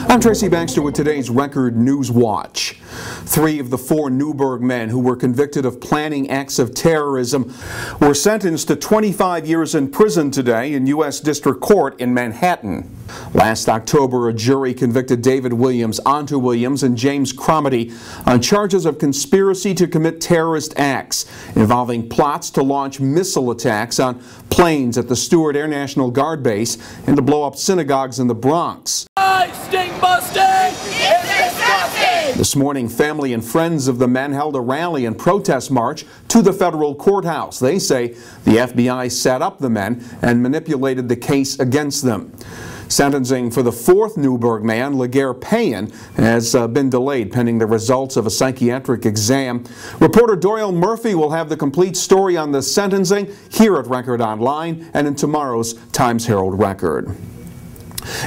I'm Tracy Baxter with today's Record Newswatch. 3 of the 4 Newburgh men who were convicted of planning acts of terrorism were sentenced to 25 years in prison today in U.S. District Court in Manhattan. Last October, a jury convicted David Williams, Antu Williams, and James Cromedy on charges of conspiracy to commit terrorist acts involving plots to launch missile attacks on planes at the Stewart Air National Guard Base and to blow up synagogues in the Bronx. Stink busting! It's disgusting! This morning, family and friends of the men held a rally and protest march to the federal courthouse. They say the FBI set up the men and manipulated the case against them. Sentencing for the 4th Newburgh man, Laguerre Payan, has been delayed pending the results of a psychiatric exam. Reporter Doyle Murphy will have the complete story on the sentencing here at Record Online and in tomorrow's Times-Herald Record.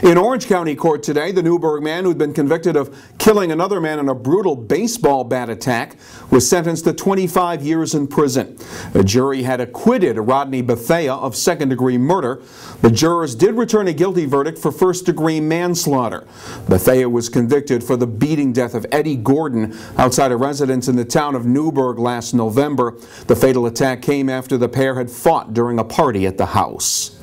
In Orange County Court today, the Newburgh man who'd been convicted of killing another man in a brutal baseball bat attack was sentenced to 25 years in prison. A jury had acquitted Rodney Bethea of second-degree murder. The jurors did return a guilty verdict for first-degree manslaughter. Bethea was convicted for the beating death of Eddie Gordon outside a residence in the town of Newburgh last November. The fatal attack came after the pair had fought during a party at the house.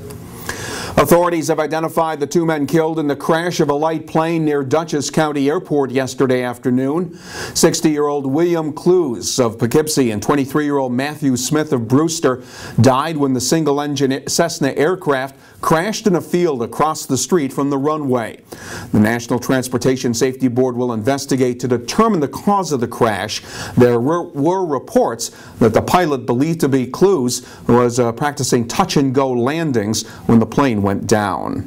Authorities have identified the 2 men killed in the crash of a light plane near Dutchess County Airport yesterday afternoon. 60-year-old William Clues of Poughkeepsie and 23-year-old Matthew Smith of Brewster died when the single-engine Cessna aircraft crashed in a field across the street from the runway. The National Transportation Safety Board will investigate to determine the cause of the crash. There were reports that the pilot, believed to be Clues, was practicing touch-and-go landings when the plane went down.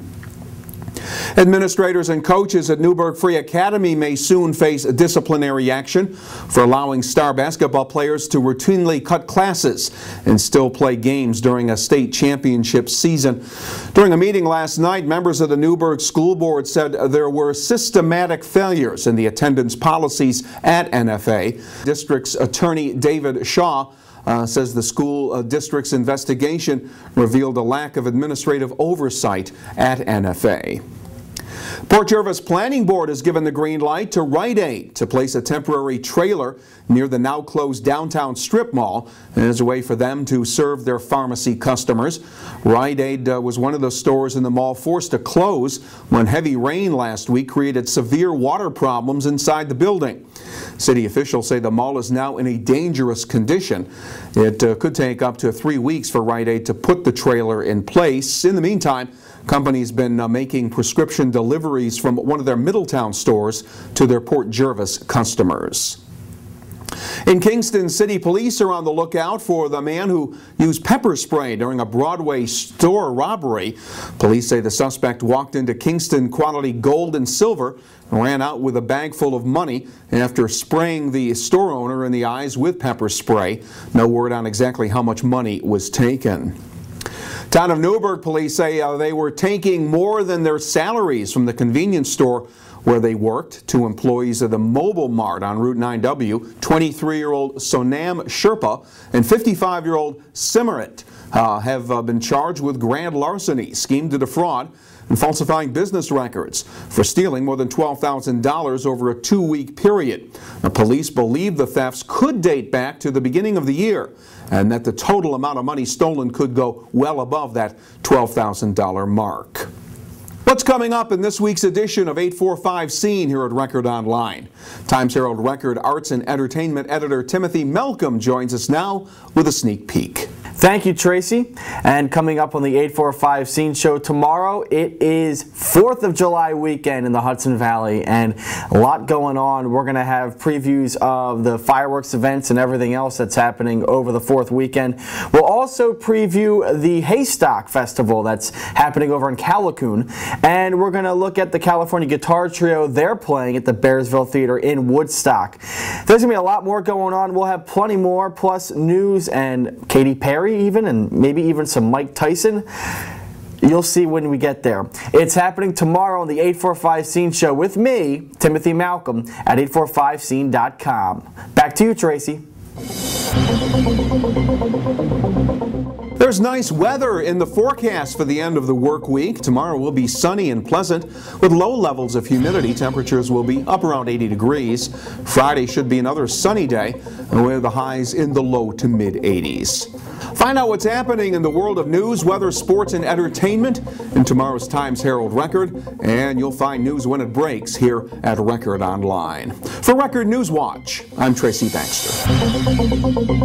Administrators and coaches at Newburgh Free Academy may soon face disciplinary action for allowing star basketball players to routinely cut classes and still play games during a state championship season. During a meeting last night, members of the Newburgh School Board said there were systematic failures in the attendance policies at NFA. District's attorney David Shaw says the school district's investigation revealed a lack of administrative oversight at NFA. Port Jervis Planning Board has given the green light to Rite Aid to place a temporary trailer near the now closed downtown strip mall as a way for them to serve their pharmacy customers. Rite Aid was one of the stores in the mall forced to close when heavy rain last week created severe water problems inside the building. City officials say the mall is now in a dangerous condition. It could take up to 3 weeks for Rite Aid to put the trailer in place. In the meantime, company's been making prescription deliveries from one of their Middletown stores to their Port Jervis customers. In Kingston, city police are on the lookout for the man who used pepper spray during a Broadway store robbery. Police say the suspect walked into Kingston Quality Gold and Silver and ran out with a bag full of money after spraying the store owner in the eyes with pepper spray. No word on exactly how much money was taken. Town of Newburgh police say they were taking more than their salaries from the convenience store where they worked. 2 employees of the Mobil Mart on Route 9W, 23-year-old Sonam Sherpa and 55-year-old Simmerit, have been charged with grand larceny, scheme to defraud, and falsifying business records for stealing more than $12,000 over a 2-week period. The police believe the thefts could date back to the beginning of the year and that the total amount of money stolen could go well above that $12,000 mark. What's coming up in this week's edition of 845 Scene here at Record Online? Times-Herald Record Arts and Entertainment editor Timothy Malcolm joins us now with a sneak peek. Thank you, Tracy. And coming up on the 845 Scene Show tomorrow, it is 4th of July weekend in the Hudson Valley, and a lot going on. We're going to have previews of the fireworks events and everything else that's happening over the 4th weekend. We'll also preview the Haystock Festival that's happening over in Callicoon, and we're going to look at the California Guitar Trio. They're playing at the Bearsville Theater in Woodstock. There's going to be a lot more going on. We'll have plenty more, plus news and Katy Perry even, and maybe even some Mike Tyson. You'll see when we get there. It's happening tomorrow on the 845 Scene Show with me, Timothy Malcolm, at 845scene.com. Back to you, Tracy. There's nice weather in the forecast for the end of the work week. Tomorrow will be sunny and pleasant with low levels of humidity. Temperatures will be up around 80 degrees. Friday should be another sunny day with the highs in the low to mid 80s. Find out what's happening in the world of news, weather, sports, and entertainment in tomorrow's Times Herald Record, and you'll find news when it breaks here at Record Online. For Record Newswatch, I'm Tracy Baxter.